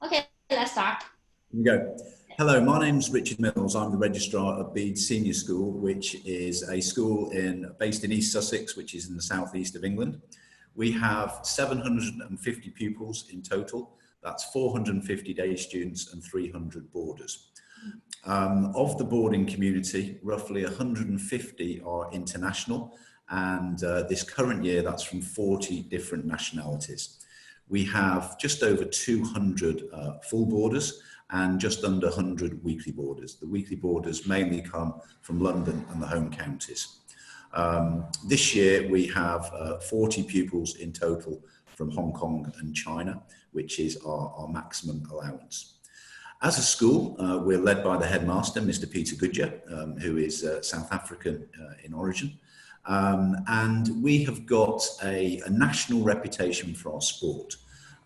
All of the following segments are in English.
Okay, let's start. Here we go. Hello, my name's Richard Mills. I'm the registrar of Bede Senior School, which is a school based in East Sussex, which is in the southeast of England. We have 750 pupils in total. That's 450 day students and 300 boarders. Of the boarding community, roughly 150 are international, and this current year that's from 40 different nationalities. We have just over 200 full boarders and just under 100 weekly boarders. The weekly boarders mainly come from London and the home counties. This year we have 40 pupils in total from Hong Kong and China, which is our maximum allowance. As a school, we're led by the headmaster, Mr. Peter Goodyear, who is South African in origin. And we have got a national reputation for our sport.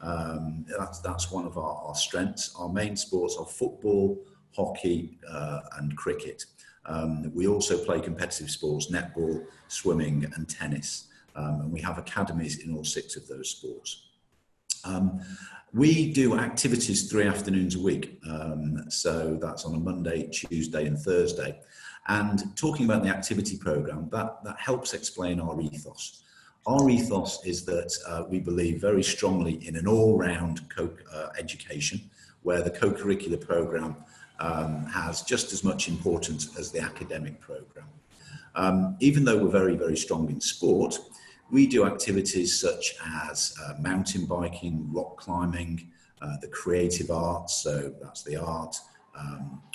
That's one of our strengths. Our main sports are football, hockey, and cricket. We also play competitive sports, netball, swimming, and tennis. And we have academies in all 6 of those sports. We do activities 3 afternoons a week. So that's on a Monday, Tuesday, and Thursday. And talking about the activity program, that helps explain our ethos. Our ethos is that we believe very strongly in an all-round education, where the co-curricular program has just as much importance as the academic program. Even though we're very, very strong in sport, we do activities such as mountain biking, rock climbing, the creative arts, so that's the art,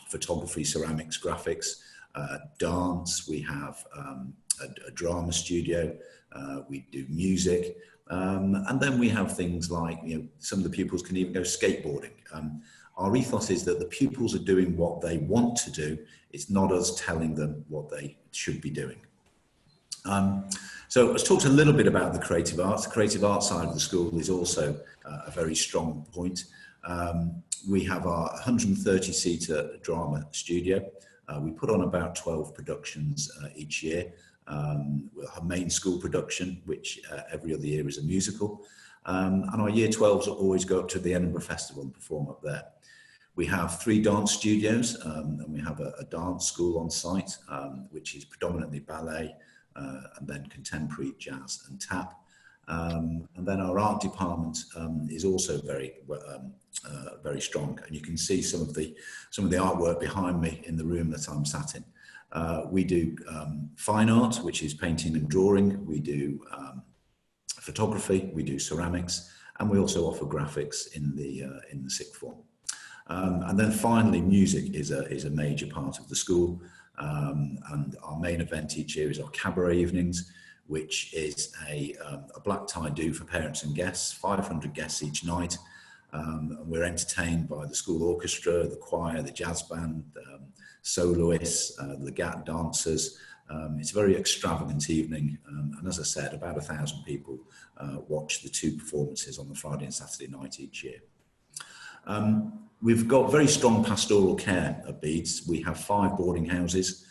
photography, ceramics, graphics, dance. We have a drama studio, we do music, and then we have things like, some of the pupils can even go skateboarding. Our ethos is that the pupils are doing what they want to do. It's not us telling them what they should be doing. So let's talk a little bit about the creative arts. The creative arts side of the school is also a very strong point. We have our 130-seater drama studio. We put on about 12 productions each year. Our main school production, which every other year is a musical. And our year 12s always go up to the Edinburgh Festival and perform up there. We have 3 dance studios, and we have a dance school on site, which is predominantly ballet, and then contemporary, jazz and tap. And then our art department is also very strong, and you can see some of the artwork behind me in the room that I'm sat in. We do fine art, which is painting and drawing. We do photography. We do ceramics, and we also offer graphics in the 6th form. And then finally, music is a major part of the school. And our main event each year is our Cabaret Evenings, which is a black tie do for parents and guests, 500 guests each night. And we're entertained by the school orchestra, the choir, the jazz band, soloists, the legato dancers. It's a very extravagant evening. And as I said, about 1,000 people watch the 2 performances on the Friday and Saturday night each year. We've got very strong pastoral care at Bede's. We have 5 boarding houses.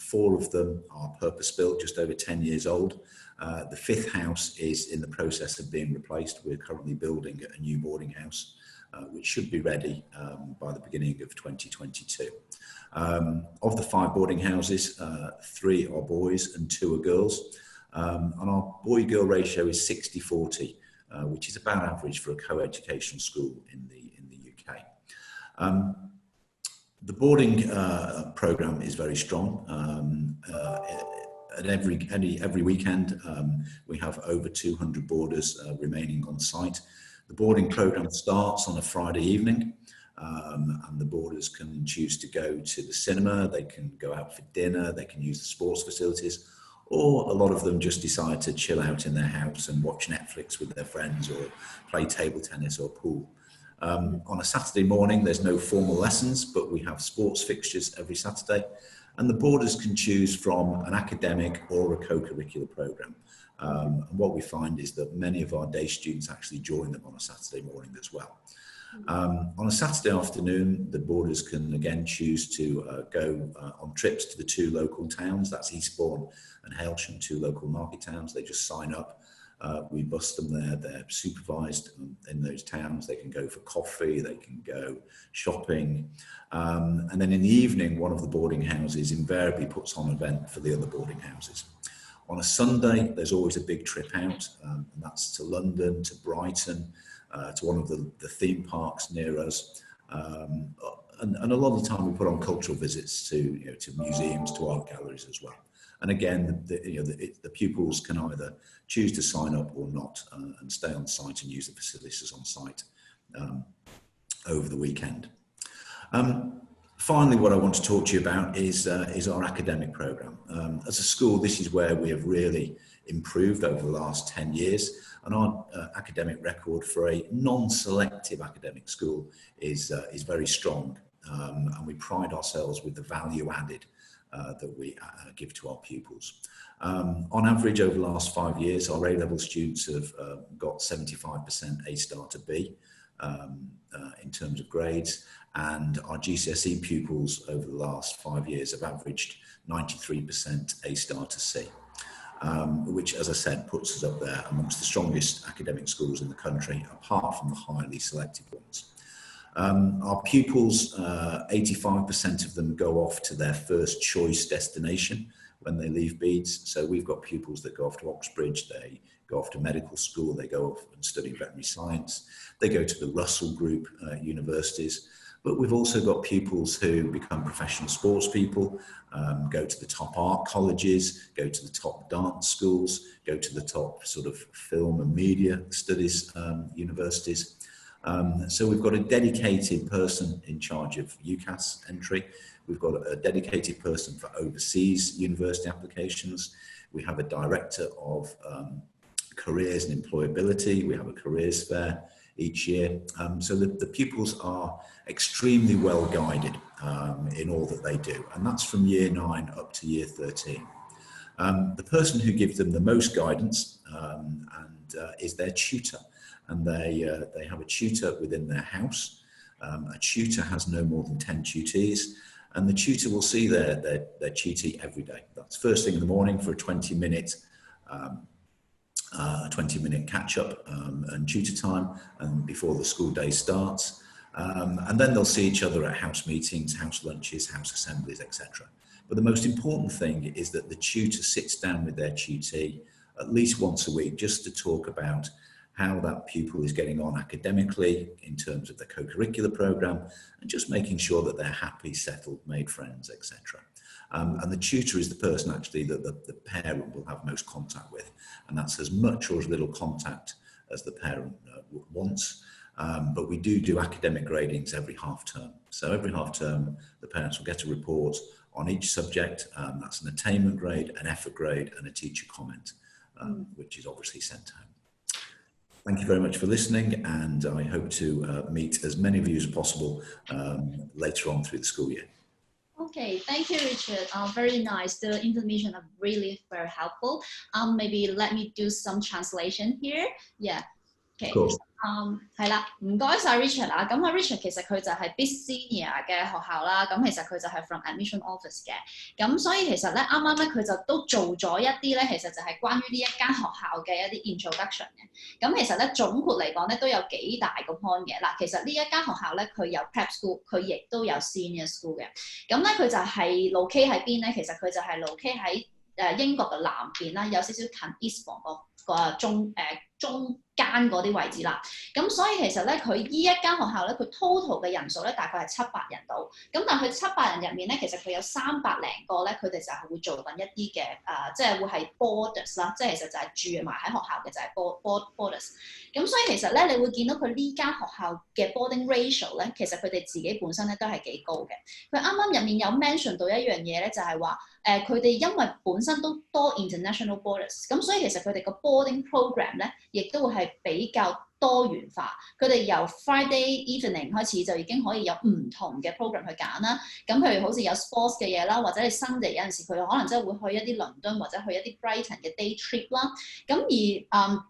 4 of them are purpose-built, just over 10 years old. The 5th house is in the process of being replaced. We're currently building a new boarding house, which should be ready by the beginning of 2022. Of the 5 boarding houses, 3 are boys and 2 are girls. And our boy-girl ratio is 60-40, which is about average for a co-educational school in the UK. The boarding program is very strong. At every weekend, we have over 200 boarders remaining on site. The boarding program starts on a Friday evening, and the boarders can choose to go to the cinema, they can go out for dinner, they can use the sports facilities, or a lot of them just decide to chill out in their house and watch Netflix with their friends or play table tennis or pool. On a Saturday morning, there's no formal lessons, but we have sports fixtures every Saturday, and the boarders can choose from an academic or a co-curricular program. And what we find is that many of our day students actually join them on a Saturday morning as well. On a Saturday afternoon, the boarders can again choose to go on trips to the 2 local towns. That's Eastbourne and Hailsham, 2 local market towns. They just sign up We bus them there. They're supervised in those towns. They can go for coffee. They can go shopping. And then in the evening, one of the boarding houses invariably puts on an event for the other boarding houses. On a Sunday, there's always a big trip out, and that's to London, to Brighton, to one of the theme parks near us. And a lot of the time we put on cultural visits to museums, to art galleries as well. And again, the pupils can either choose to sign up or not, and stay on site and use the facilities on site over the weekend. Finally, what I want to talk to you about is our academic programme. As a school, this is where we have really improved over the last 10 years, and our academic record for a non-selective academic school is very strong, and we pride ourselves with the value added that we give to our pupils. On average, over the last 5 years, our A-level students have got 75% A-star to B in terms of grades, and our GCSE pupils over the last 5 years have averaged 93% A-star to C, which, as I said, puts us up there amongst the strongest academic schools in the country, apart from the highly selective ones. Our pupils, 85% of them go off to their first choice destination when they leave Bede's. So we've got pupils that go off to Oxbridge, they go off to medical school, they go off and study veterinary science, they go to the Russell Group universities. But we've also got pupils who become professional sports people, go to the top art colleges, go to the top dance schools, go to the top sort of film and media studies universities. So we've got a dedicated person in charge of UCAS entry. We've got a dedicated person for overseas university applications. We have a director of careers and employability. We have a careers fair each year. So the pupils are extremely well guided in all that they do. And that's from year 9 up to year 13. The person who gives them the most guidance is their tutor. And they have a tutor within their house. A tutor has no more than 10 tutees, and the tutor will see their tutee every day. That's first thing in the morning for a 20-minute catch-up and tutor time, and before the school day starts. And then they'll see each other at house meetings, house lunches, house assemblies, etc. But the most important thing is that the tutor sits down with their tutee at least once a week just to talk about how that pupil is getting on academically in terms of the co-curricular programme, and just making sure that they're happy, settled, made friends, etc. And the tutor is the person actually that the parent will have most contact with, and that's as much or as little contact as the parent wants. But we do academic gradings every half term. So every half term, the parents will get a report on each subject. That's an attainment grade, an effort grade, and a teacher comment, which is obviously sent home. Thank you very much for listening, and I hope to meet as many of you as possible later on through the school year. Okay, thank you, Richard. Very nice. The information are really very helpful. Maybe let me do some translation here. Yeah. Okay. Of course. 係啦，唔該晒 Richard 啊。咁啊 Richard 其實佢就係 Bede Senior 嘅學校啦。咁其實佢就係 from admission office 嘅。咁所以其實咧，啱啱咧佢就都做咗一啲咧，其實就係關於呢一間學校嘅一啲 introduction 嘅。咁其實咧總括嚟講咧都有幾大個 point 嘅。嗱，其實呢一間學校咧佢有 prep school， 佢亦都有 senior school 嘅。咁咧佢就係 locate 喺邊咧？其實佢就係 locate 喺英國嘅南邊啦，有少少近 Eastbourne 個中間嗰啲位置啦，咁所以其實咧，佢呢一間學校咧，佢 total 嘅人數咧大概係700人度，咁但係佢700人入面咧，其實佢有300零個咧，佢哋就係會做緊一啲嘅即係會係 boarders 啦，即係其實就係住埋喺學校嘅就係 boarders。咁所以其實咧，你會見到佢呢間學校嘅 boarding ratio 咧，其實佢哋自己本身咧都係幾高嘅。佢啱啱入面有 mention 到一樣嘢咧，就係話佢哋因為本身都多 international boarders， 咁所以其實佢哋個 boarding program 咧，亦都會係比較多元化。佢哋由 Friday evening 開始就已經可以有唔同嘅 program 去揀啦。咁譬如好似有 sports 嘅嘢啦，或者係 Sunday 有陣時佢可能真係會去一啲倫敦或者去一啲 Brighton 嘅 day trip 啦。咁而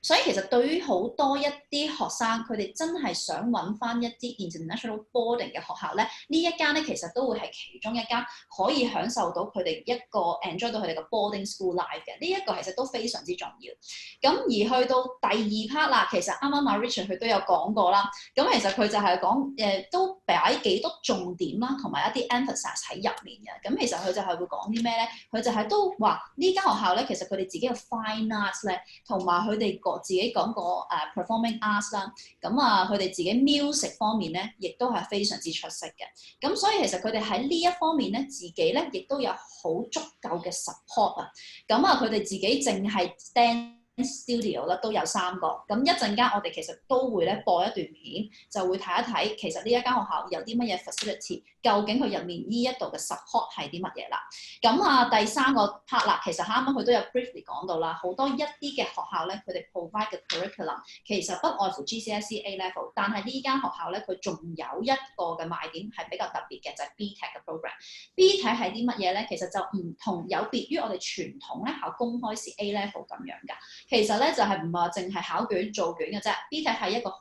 所以其實對於好多一啲學生，佢哋真係想揾翻一啲 international boarding 嘅學校咧，呢一間咧其實都會係其中一間可以享受到佢哋一個 enjoy 到佢哋嘅 boarding school life 嘅。呢一個其實都非常之重要。咁而去到第二 part 啦，其實啱啱阿 Richard 佢都有講過啦。咁其實佢就係講都擺幾多重點啦，同埋一啲 emphasis 喺入面嘅。咁其實佢就係會講啲咩咧？佢就係都話呢間學校咧，其實佢哋自己嘅 fine arts 咧，同埋佢哋自己講過performing arts 啦，咁佢哋自己 music 方面咧，亦都係非常之出色嘅。咁所以其實佢哋喺呢一方面咧，自己咧亦都有好足夠嘅 support 啊。咁佢哋自己淨係 studio 啦都有3個，咁一陣間我哋其實都會咧播一段片，就會睇一睇其實呢一間學校有啲乜嘢 facility， 究竟佢入面呢一度嘅 support 係啲乜嘢啦。咁第3個 part 啦，其實啱啱佢都有 briefly 講到啦，好多一啲嘅學校咧，佢哋 provide 嘅 curriculum 其實不外乎 GCSE A-Level， 但係呢間學校咧佢仲有一個嘅賣點係比較特別嘅，就係 BTEC 嘅 program。BTEC 係啲乜嘢咧？其實就唔同，有別於我哋傳統咧考公開試 A-Level 咁樣㗎。其實咧就係唔係話淨係考卷做卷嘅啫 ，BTEC 係一個好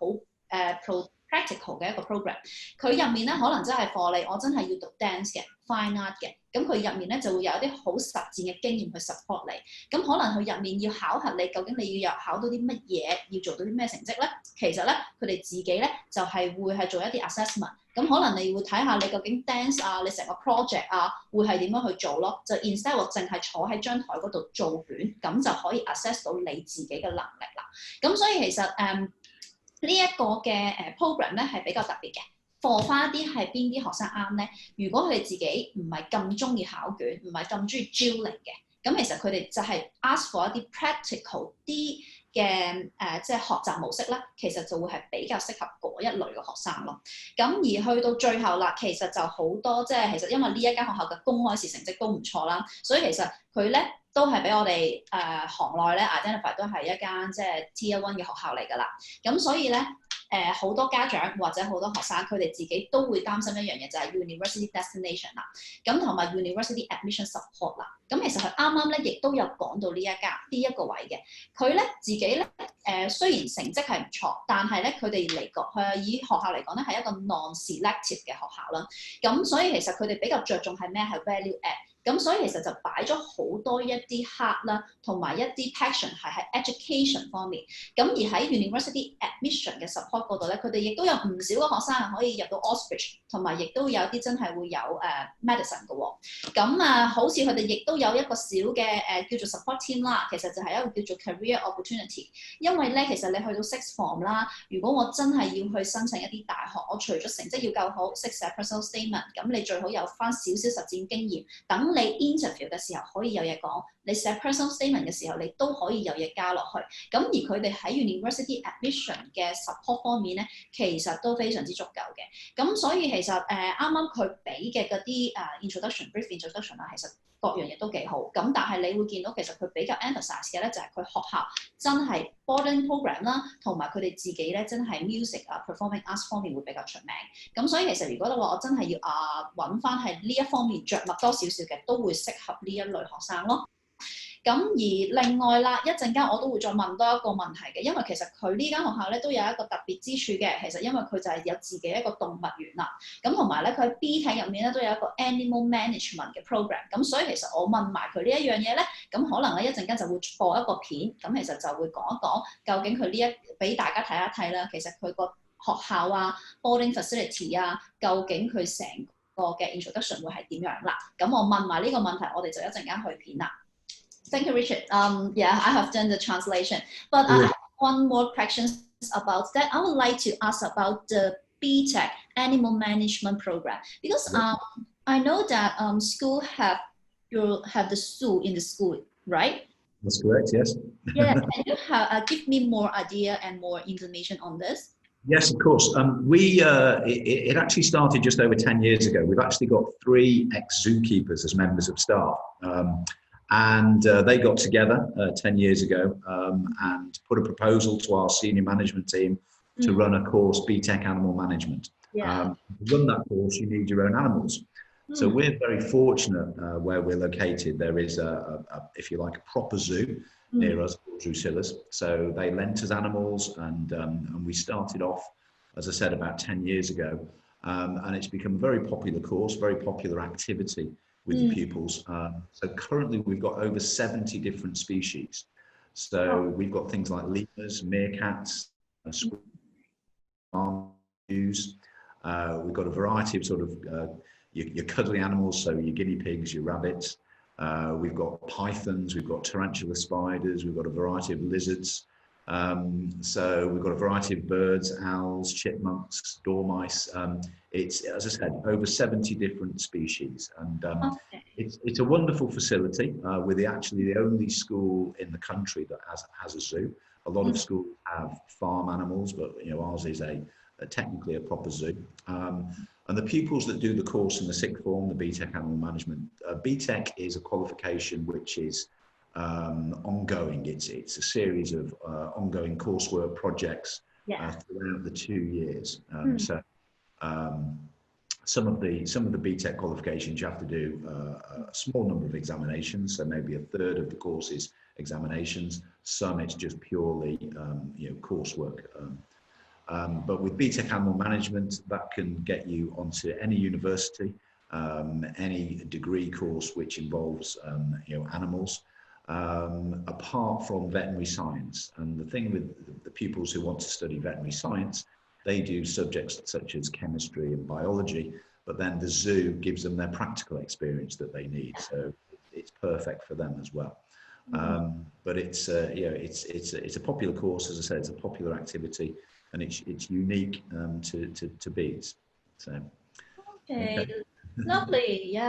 practical 嘅一個 program。佢入面咧可能真係課你，我真係要讀 dance 嘅 fine art 嘅，咁佢入面咧就會有一啲好實戰嘅經驗去 support 你。咁可能佢入面要考核你，究竟你要考到啲乜嘢，要做到啲咩成績咧？其實咧佢哋自己咧就係會係做一啲 assessment。咁可能你會睇下你究竟 dance 你成個 project 會係點樣去做咯？就 instead 我淨係坐喺張台嗰度做卷，咁就可以 assess 到你自己嘅能力啦。咁所以其實呢一個嘅program 咧係比較特別嘅。課翻啲係邊啲學生啱咧？如果佢哋自己唔係咁中意考卷，唔係咁中意 drilling嘅，咁其實佢哋就係 ask for 一啲 practical 啲嘅即係學習模式咧，其實就會係比較適合嗰一類嘅學生咯。咁而去到最後啦，其實就好多即係其實因為呢一間學校嘅公開試成績都唔錯啦，所以其實佢咧都係俾我哋行內咧 identify 都係一間即係 Tier 1嘅學校嚟㗎啦。咁所以咧好多家長或者好多學生佢哋自己都會擔心一樣嘢，就係 university destination 啦，咁同埋 university admission support 啦。咁其實佢啱啱咧亦都有講到呢一個位嘅，佢咧自己咧雖然成績係唔錯，但係咧佢哋嚟講以學校嚟講咧係一個 non-selective 嘅學校啦。咁所以其實佢哋比較着重係咩？係 value add。咁所以其實就擺咗好多一啲 heart 啦，同埋一啲 passion 係喺 education 方面。咁而喺 university admission 嘅 support 嗰度咧，佢哋亦都有唔少嘅學生係可以入到 Oxbridge， 同埋亦都有啲真係會有medicine 嘅喎。咁好似佢哋亦都有一個小嘅叫做 support team 啦，其實就係一個叫做 career opportunity。因為咧，其實你去到 Sixth Form 啦，如果我真係要去申請一啲大學，我除咗成績要夠好，識寫 personal statement， 咁你最好有翻少少實戰經驗，等你 interview 嘅時候可以有嘢講，你寫 personal statement 嘅時候你都可以有嘢加落去。咁而佢哋喺 university admission 嘅 support 方面咧，其實都非常之足夠嘅。咁所以其實啱啱佢俾嘅嗰啲brief introduction 其實各樣嘢都幾好。咁但係你會見到其實佢比較 emphasize 嘅咧，就係佢學校真係 boarding program 啦，同埋佢哋自己咧真係 music performing arts 方面會比較出名。咁所以其實如果你話我真係要揾翻係呢一方面着墨多少少嘅，都會適合呢一類學生咯。咁而另外啦，一陣間我都會再問多一個問題嘅，因為其實佢呢間學校咧都有一個特別之處嘅，其實因為佢就係有自己一個動物園啦，咁同埋咧佢喺 BTEC 入面咧都有一個 Animal Management 嘅 program， 咁所以其實我問埋佢呢一樣嘢咧，咁可能咧一陣間就會播一個片，咁其實就會講一講究竟佢俾大家睇一睇啦，其實佢個學校boarding facility 究竟佢成個嘅 introduction 會係點樣啦？咁我問埋呢個問題，我哋就一陣間去片啦。Thank you, Richard. Yeah, I have done the translation, but I have one more question about that. I would like to ask about the BTEC Animal Management Program because I know that school have the zoo in the school, right? That's correct. Yes. Yeah. Can you give me more idea and more information on this? Yes, of course. It actually started just over 10 years ago. We've actually got 3 ex-zookeepers as members of staff. And they got together 10 years ago and put a proposal to our senior management team to run a course, BTEC Animal Management. To run that course, you need your own animals. So we're very fortunate where we're located. There is, if you like, a proper zoo near us, Drusillas. So they lent us animals, and we started off, as I said, about 10 years ago. And it's become a very popular course, very popular activity with the pupils. So currently we've got over 70 different species. So we've got things like lemurs, meerkats, squirrels. We've got a variety of sort of your cuddly animals, so your guinea pigs, your rabbits. We've got pythons, we've got tarantula spiders, we've got a variety of lizards. So we've got a variety of birds, owls, chipmunks, dormice. It's, as I said, over 70 different species. And it's a wonderful facility. We're actually the only school in the country that has a zoo. A lot of schools have farm animals, but ours is technically a proper zoo. And the pupils that do the course in the sixth form, the BTEC Animal Management, BTEC is a qualification which is ongoing. It's a series of ongoing coursework projects throughout the 2 years. So some of the BTEC qualifications you have to do a small number of examinations, so maybe a third of the course is examinations. Some it's just purely coursework. But with BTEC Animal Management, that can get you onto any university, any degree course which involves animals, apart from veterinary science. And the thing with the pupils who want to study veterinary science, they do subjects such as chemistry and biology, but then the zoo gives them their practical experience that they need. So it's perfect for them as well. But it's a popular course, as I said, it's a popular activity, and it's unique to Bede's. So okay. Lovely,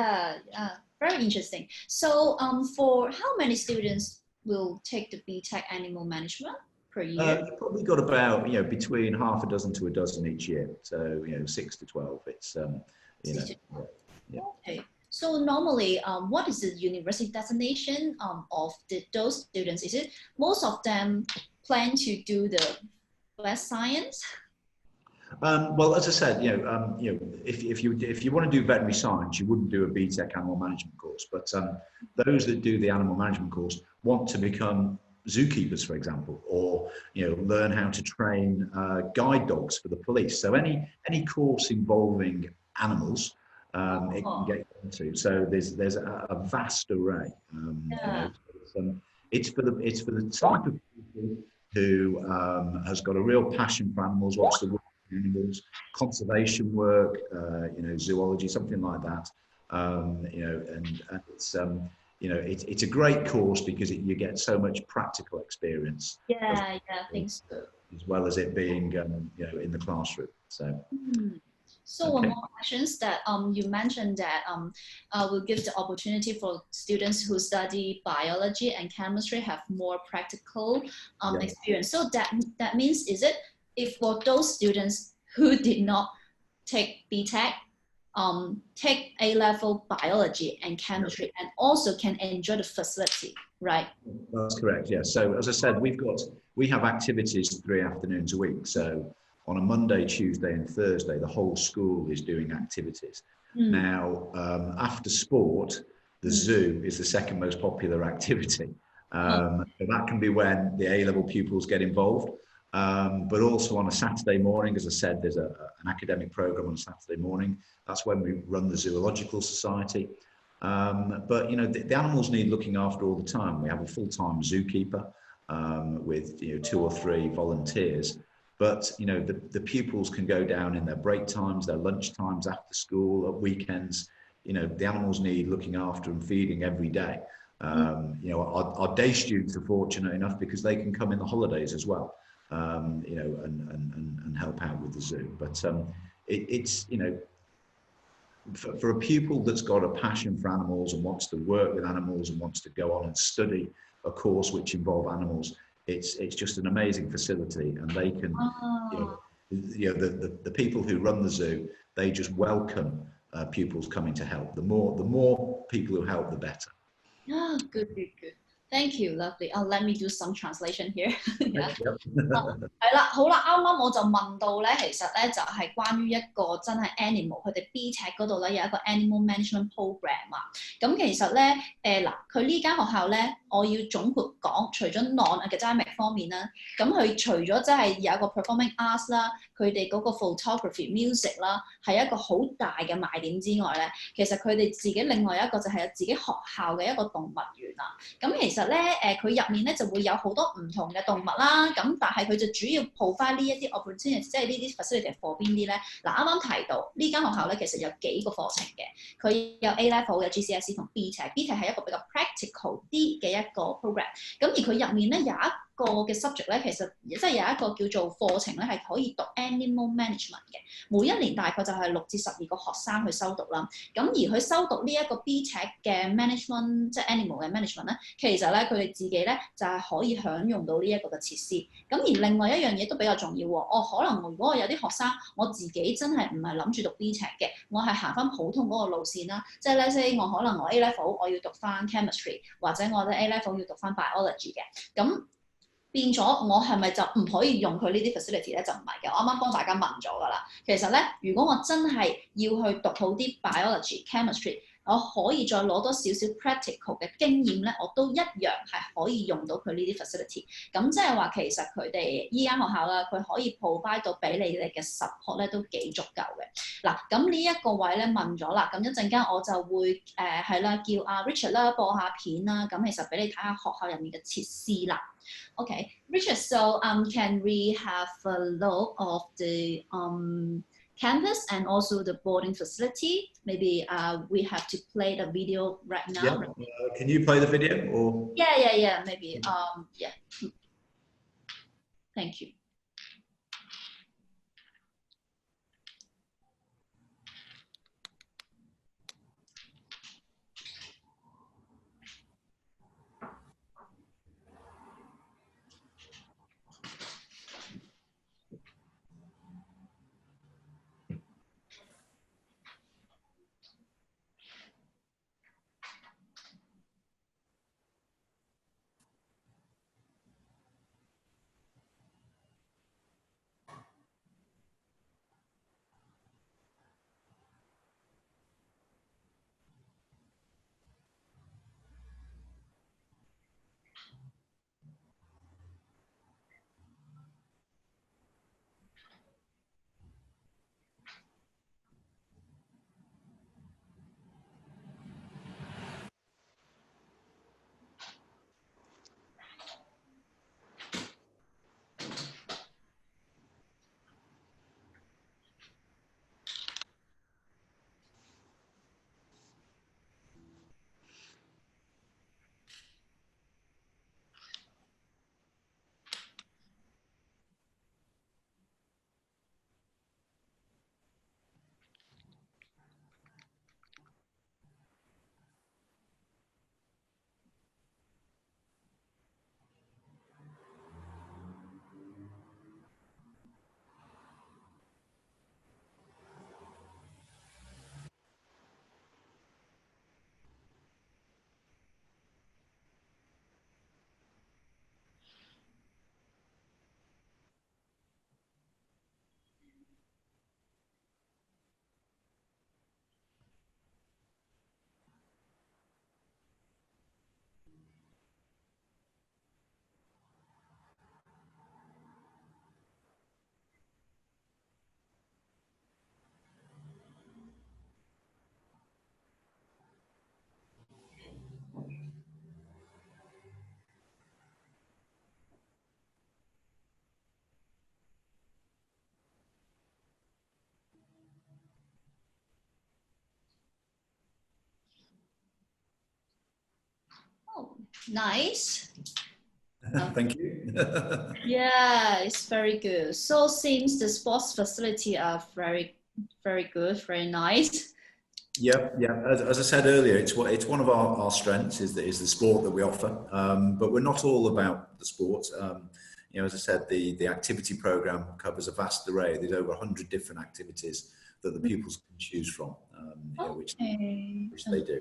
very interesting. So for how many students will take the BTEC Animal Management per year? You've probably got about between half a dozen to a dozen each year. So 6 to 12. It's Okay. So normally, what is the university destination of those students? Is it most of them plan to do the vet science? Well, as I said, if you want to do veterinary science, you wouldn't do a BTEC Animal Management course. But those that do the Animal Management course want to become zookeepers, for example, or learn how to train guide dogs for the police. So any course involving animals, it can get into. So there's a vast array. It's for the type of people who has got a real passion for animals, wants to work with animals, conservation work, zoology, something like that. And it's a great course because you get so much practical experience. I think so. As well as it being in the classroom. So. So one more question that you mentioned that will give the opportunity for students who study biology and chemistry have more practical experience. So that means, is it if for those students who did not take BTEC, take A-level biology and chemistry and also can enjoy the facility, right? That's correct, yes. So as I said, we have activities 3 afternoons a week. So on a Monday, Tuesday and Thursday, the whole school is doing activities. Now, after sport, the zoo is the second most popular activity. So that can be when the A-level pupils get involved. But also on a Saturday morning, as I said, there's an academic program on a Saturday morning. That's when we run the Zoological Society. But the animals need looking after all the time. We have a full-time zookeeper with 2 or 3 volunteers. But the pupils can go down in their break times, their lunch times, after school, at weekends. The animals need looking after and feeding every day. Our day students are fortunate enough because they can come in the holidays as well. And help out with the zoo. But it's for a pupil that's got a passion for animals and wants to work with animals and wants to go on and study a course which involve animals, it's just an amazing facility, and they can the people who run the zoo, they just welcome pupils coming to help. The more people who help, the better. Good. Thank you, lovely. Let me do some translation here. 係啦，好啦，啱啱我就問到咧，其實咧就係關於一個真係 animal，佢哋 BTEC 嗰度咧有一個 animal management program 啊。咁其實咧佢呢間學校咧，我要總括講，除咗 non-academic 方面啦，咁佢除咗真係有一個 performing arts 啦，佢哋嗰個 photography、music 啦，係一個好大嘅賣點之外咧，其實佢哋自己另外一個就係自己學校嘅一個動物園啊。咁其實咧佢入面咧就會有好多唔同嘅動物啦，咁但係佢就主要 provide 呢一啲 opportunity， 即係呢啲 facility for 邊啲咧？嗱，啱啱提到呢間學校咧，其實有幾個課程嘅，佢有 A-Level 嘅 GCSE 同 BTEC 係一個比較 practical 啲嘅一個 program，咁而佢入面咧有一個嘅 subject 咧，其實即係有一個叫做課程咧，係可以讀 animal management 嘅，每一年大概就係6至12個學生去修讀啦。咁而佢修讀呢一個 BTEC 嘅 management， 即係 animal 嘅 management 咧，其實咧佢哋自己咧就係可以享用到呢一個嘅設施。咁而另外一樣嘢都比較重要喎。可能如果我有啲學生，我自己真係唔係諗住讀 BTEC 嘅，我係行翻普通嗰個路線啦。即係咧 say 我可能我 A-Level 我要讀翻 chemistry， 或者我咧 A-Level 要讀翻 biology 嘅，咁變咗我係咪就唔可以用佢呢啲 facility 咧？就唔係嘅，我啱啱幫大家問咗㗎啦。其實咧，如果我真係要去讀好啲 biology、chemistry， 我可以再攞多少少 practical 嘅經驗咧，我都一樣係可以用到佢呢啲 facility。咁即係話其實佢哋依間學校啦，佢可以 provide 到俾你哋嘅 support 咧都幾足夠嘅。嗱，咁呢一個位咧問咗啦，咁一陣間我就會係啦，叫阿 Richard 啦播下片啦，咁其實俾你睇下學校入面嘅設施啦。Okay, Richard, so can we have a look of the campus and also the boarding facility? Maybe we have to play the video right now. Yeah. Can you play the video or? Yeah. Maybe. Yeah. Thank you. Oh, nice. Thank you. Yeah, it's very good. So seems the sports facility are very good, very nice. Yeah. As I said earlier, it's one of our strengths is the sport that we offer, but we're not all about the sport. As I said, the activity program covers a vast array. There's over 100 different activities that the pupils can choose from, which they do.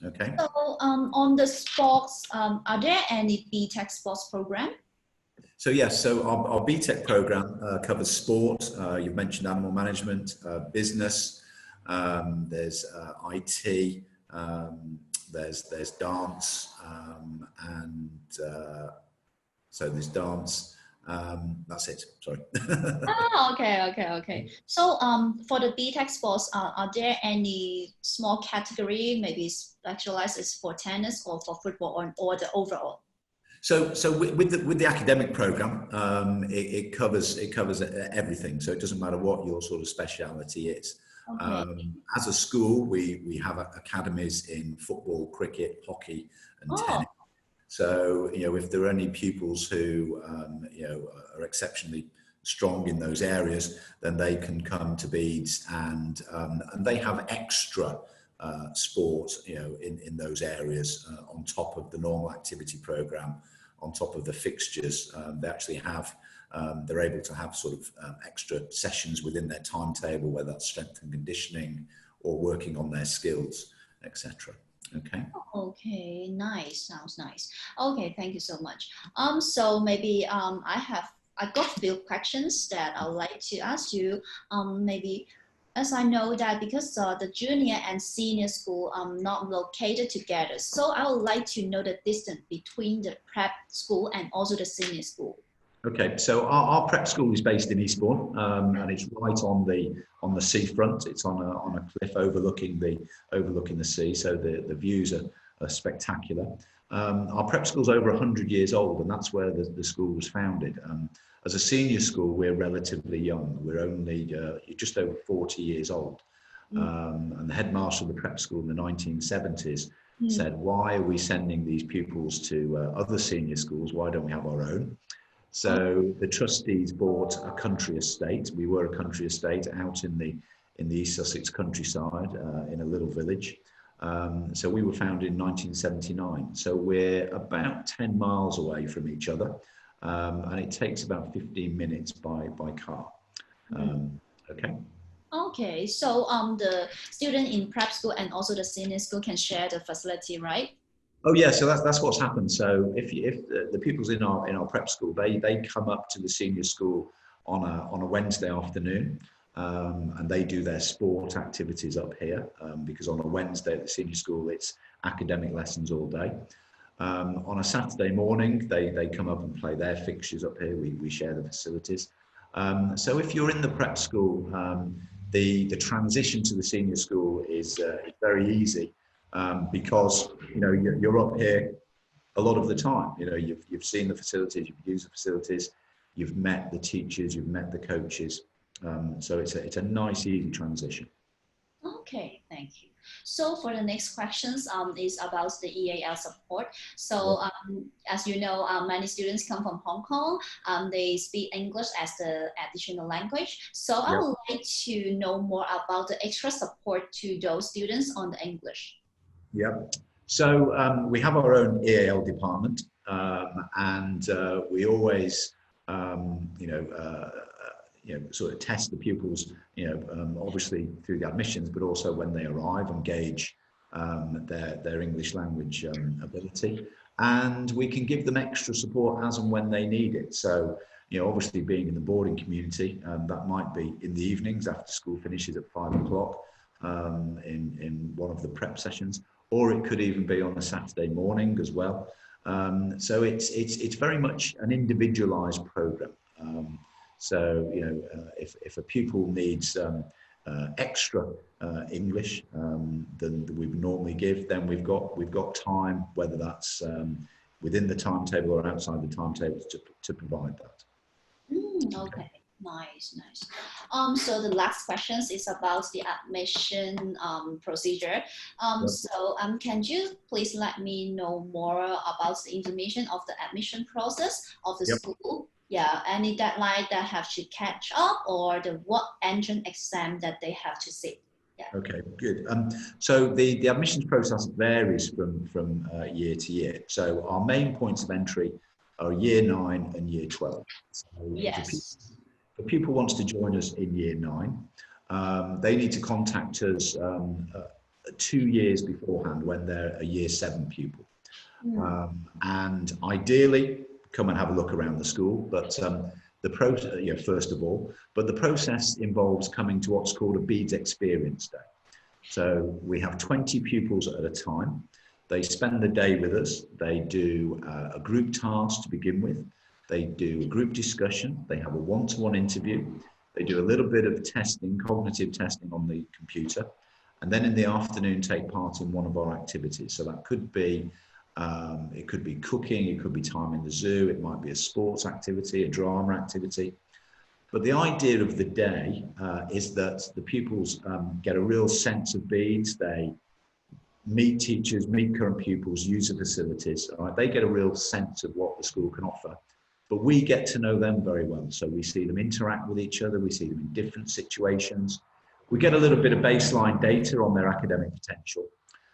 Okay. So on the sports, are there any BTEC sports program? So yes, so our BTEC program covers sport. You've mentioned animal management, business. There's IT. There's dance, and so there's dance. That's it. Sorry. Okay. So for the BTEC sports, are there any small category, maybe specialized is for tennis or for football or the overall? So with the academic program, it covers everything. So it doesn't matter what your sort of speciality is. Okay. As a school, we have academies in football, cricket, hockey, and tennis. So, if there are any pupils who, are exceptionally strong in those areas, then they can come to Bede's, and they have extra sport, in those areas on top of the normal activity program, on top of the fixtures. They actually have, they're able to have sort of extra sessions within their timetable, whether that's strength and conditioning or working on their skills, etc. Okay. Okay, nice. Sounds nice. Okay, thank you so much. So maybe I got a few questions that I would like to ask you. Maybe as I know that because the junior and senior school are not located together, so I would like to know the distance between the prep school and also the senior school. Okay, so our prep school is based in Eastbourne, and it's right on the seafront. It's on a cliff overlooking the sea, so the views are spectacular. Our prep school's over 100 years old, and that's where the school was founded. As a senior school, we're relatively young. We're only just over 40 years old. And the headmaster of the prep school in the 1970s said, "Why are we sending these pupils to other senior schools? Why don't we have our own?" So the trustees bought a country estate. We were a country estate out in the East Sussex countryside, in a little village. So we were founded in 1979. So we're about 10 miles away from each other, and it takes about 15 minutes by car. Okay. Okay, so the student in prep school and also the senior school can share the facility, right? Oh yeah, so that's what's happened. So if the pupils in our prep school, they come up to the senior school on a Wednesday afternoon, and they do their sport activities up here, because on a Wednesday at the senior school it's academic lessons all day. On a Saturday morning they come up and play their fixtures up here. We share the facilities. So if you're in the prep school, the transition to the senior school is very easy. Because you're up here a lot of the time. You've seen the facilities, you've used the facilities, you've met the teachers, you've met the coaches. So it's a nice, easy transition. Okay, thank you. So for the next questions is about the EAL support. So as you know, many students come from Hong Kong. They speak English as the additional language. So I would like to know more about the extra support to those students on the English. Yeah. So we have our own EAL department, and we always, sort of test the pupils, obviously through the admissions, but also when they arrive and gauge their English language ability. And we can give them extra support as and when they need it. So, obviously being in the boarding community, that might be in the evenings after school finishes at 5 o'clock in one of the prep sessions. Or it could even be on a Saturday morning as well. So it's very much an individualized program. So if a pupil needs extra English than we would normally give, then we've got time, whether that's within the timetable or outside the timetable, to provide that. Okay. Nice. So the last question is about the admission procedure. So can you please let me know more about the information of the admission process of the school? Yeah, any deadline that have to catch up, or what entrance exam that they have to sit? Yeah. Okay, good. So the admissions process varies from year to year. So our main points of entry are year 9 and year 12. So yes. If a pupil wants to join us in year 9, they need to contact us 2 years beforehand when they're a year 7 pupil. And ideally, come and have a look around the school, but the process, first of all, but the process involves coming to what's called a Bede's Experience Day. So we have 20 pupils at a time. They spend the day with us. They do a group task to begin with. They do a group discussion. They have a one-to-one interview. They do a little bit of testing, cognitive testing on the computer. And then in the afternoon, take part in one of our activities. So that could be, it could be cooking, it could be time in the zoo, it might be a sports activity, a drama activity. But the idea of the day is that the pupils get a real sense of Bede's. They meet teachers, meet current pupils, use the facilities. All right? They get a real sense of what the school can offer. But we get to know them very well. So we see them interact with each other. We see them in different situations. We get a little bit of baseline data on their academic potential.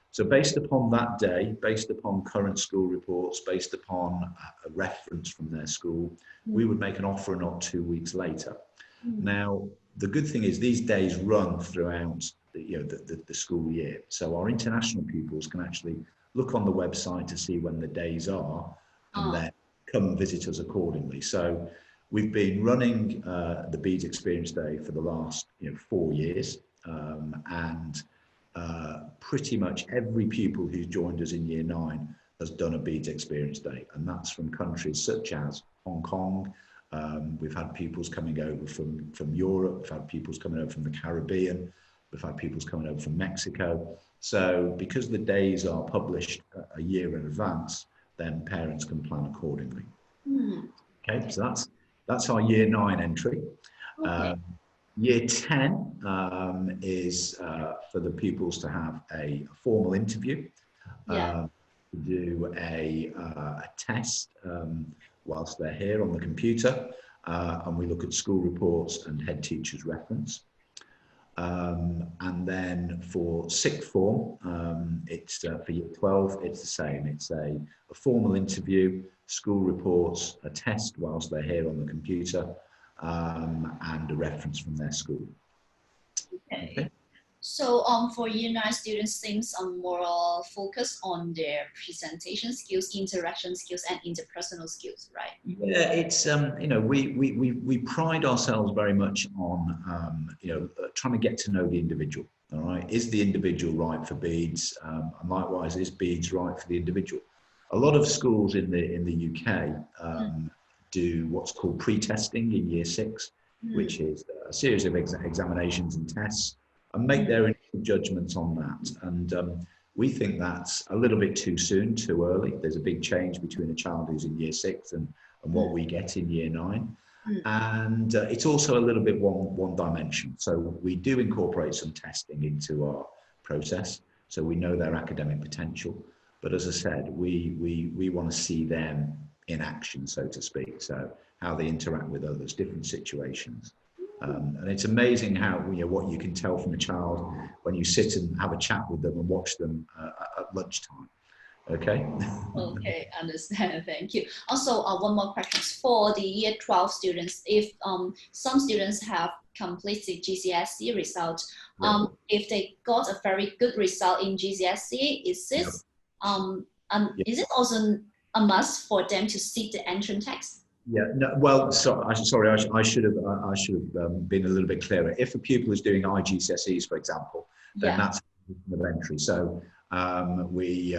So based upon that day, based upon current school reports, based upon a reference from their school, we would make an offer or not 2 weeks later. Now, the good thing is these days run throughout the school year. So our international pupils can actually look on the website to see when the days are and then come and visit us accordingly. So we've been running the Bede's Experience Day for the last 4 years, and pretty much every pupil who's joined us in year 9 has done a Bede's Experience Day, and that's from countries such as Hong Kong. We've had pupils coming over from Europe, we've had pupils coming over from the Caribbean, we've had pupils coming over from Mexico. So because the days are published a year in advance, then parents can plan accordingly. Okay, so that's our year 9 entry. Year 10 is for the pupils to have a formal interview, do a test whilst they're here on the computer, and we look at school reports and head teacher's reference. And then for sixth form, it's for year 12, it's the same. It's a formal interview, school reports, a test whilst they're here on the computer, and a reference from their school. Okay. So for year 9 students, seems more focused on their presentation skills, interaction skills, and interpersonal skills, right? Yeah, it's we pride ourselves very much on trying to get to know the individual. All right, is the individual right for Bede's? And likewise, is Bede's right for the individual? A lot of schools in the UK do what's called pre-testing in year 6, which is a series of examinations and tests, and make their initial judgments on that. And we think that's a little bit too soon, too early. There's a big change between a child who's in year 6 and what we get in year 9. And it's also a little bit one dimension. So we do incorporate some testing into our process, so we know their academic potential. But as I said, we want to see them in action, so to speak. So how they interact with others, different situations. And it's amazing how, what you can tell from a child when you sit and have a chat with them and watch them at lunchtime. Okay? Okay, understand. Thank you. Also, one more question. For the year 12 students, if some students have completed GCSE results, if they got a very good result in GCSE, is this is it also a must for them to sit the entrance test? Yeah, no, well, sorry, I should have been a little bit clearer. If a pupil is doing IGCSEs, for example, then that's the entry. So what we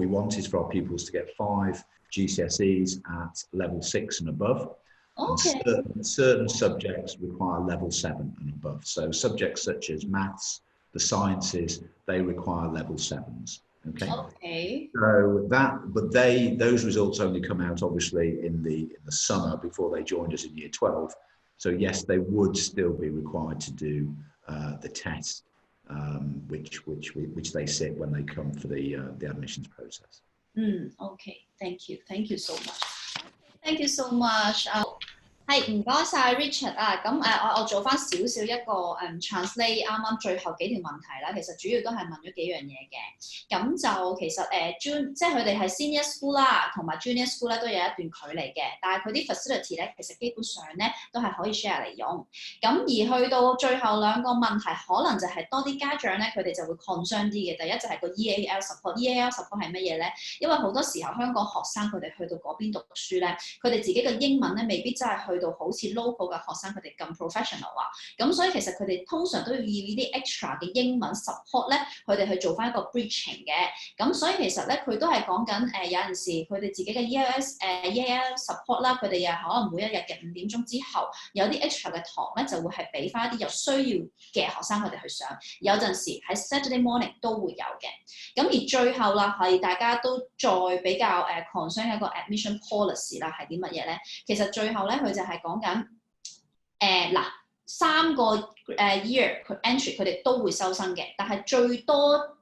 want is for our pupils to get 5 GCSEs at level 6 and above. Okay. And certain subjects require level 7 and above. So subjects such as maths, the sciences, they require level 7s. Okay. Okay. So those results only come out obviously in the summer before they joined us in year 12. So yes, they would still be required to do the test, which they sit when they come for the admissions process. Okay. Thank you so much. Thank you so much. 係唔該晒 Richard 啊，咁我做翻少少一個translate 啱啱最後幾條問題啦，其實主要都係問咗幾樣嘢嘅，咁就其實即係佢哋係 senior school 啦，同埋 junior school 咧都有一段距離嘅，但係佢啲 facility 咧其實基本上咧都係可以 share 嚟用，咁而去到最後兩個問題，可能就係多啲家長咧佢哋就會 concern 啲嘅，第一就係個 EAL support，EAL support 係乜嘢咧？因為好多時候香港學生佢哋去到嗰邊讀書咧，佢哋自己嘅英文咧未必真係去到好似 local 嘅學生佢哋咁 professional 啊，咁所以其實佢哋通常都要呢啲 extra 嘅英文 support 咧，佢哋去做翻一個 bridging 嘅，咁所以其實咧佢都係講緊有陣時佢哋自己嘅 EAL support 啦，佢哋又可能每一日嘅5點鐘之後有啲 extra 嘅堂咧就會係俾翻一啲有需要嘅學生佢哋去上，有陣時喺 Saturday morning 都會有嘅，咁而最後啦係大家都再比較concern 一個 admission policy 啦係啲乜嘢咧？其實最後咧佢就係講緊嗱3個year entry 佢哋都會收生嘅，但係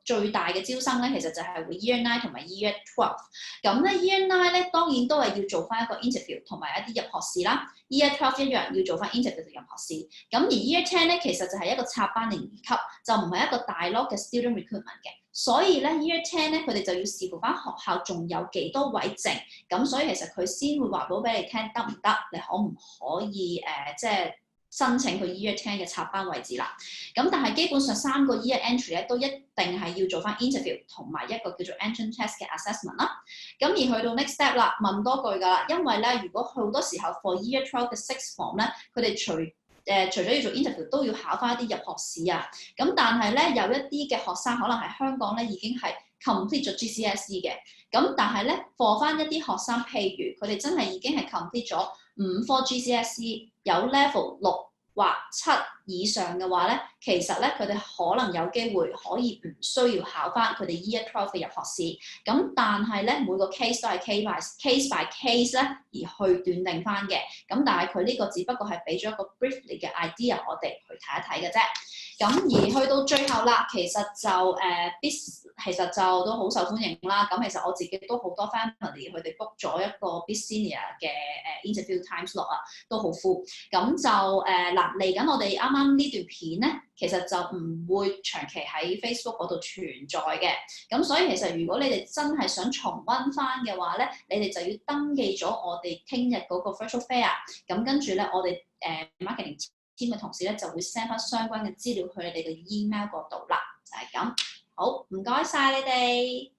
最大嘅招生咧其實就係會 year 9同埋 year 12。咁咧 year 9咧當然都係要做翻一個 interview 同埋一啲入學試啦 ，year 12一樣要做翻 interview 同入學試。咁而 year 10咧其實就係一個插班年級，就唔係一個大 lot 嘅 student recruitment 嘅。所以咧 year 10咧佢哋就要視乎翻學校仲有幾多位剩，咁所以其實佢先會話到俾你聽得唔得，你可唔可以即係申請佢 year 10嘅插班位置啦。咁但係基本上3個 year entry 咧都一定係要做翻 interview 同埋一個叫做 entrance test 嘅 assessment 啦。咁而去到 next step 啦，問多句㗎啦，因為咧如果好多時候 for year 12嘅 sixth form 咧，佢哋除咗要做 interview 都要考翻一啲入學試啊，咁但係咧有一啲嘅學生可能喺香港咧已經係 complete 咗 GCSE 嘅，咁但係咧 for 翻一啲學生，譬如佢哋真係已經係 complete 咗5科 GCSE 有 level 6或7以上嘅話咧，其實咧佢哋可能有機會可以唔需要考翻佢哋 year 12嘅入學試，咁但係咧每個 case 都係 case by case 咧而去斷定翻嘅，咁但係佢呢個只不過係俾咗一個 briefly 嘅 idea 我哋去睇一睇嘅啫。咁而去到最後啦，其實就其實就都好受歡迎啦。咁其實我自己都好多 family 佢哋 book 咗一個 Bede Senior 嘅interview time slot 啊，都好 full。咁就嗱嚟緊我哋啱啱呢段片咧，其實就唔會長期喺 Facebook 嗰度存在嘅。咁所以其實如果你哋真係想重溫翻嘅話咧，你哋就要登記咗我哋聽日嗰個 virtual fair。咁跟住咧，我哋marketing team嘅同事咧就會 send 翻相關嘅資料去你哋嘅 email 嗰度啦，就係咁。好，唔該晒你哋。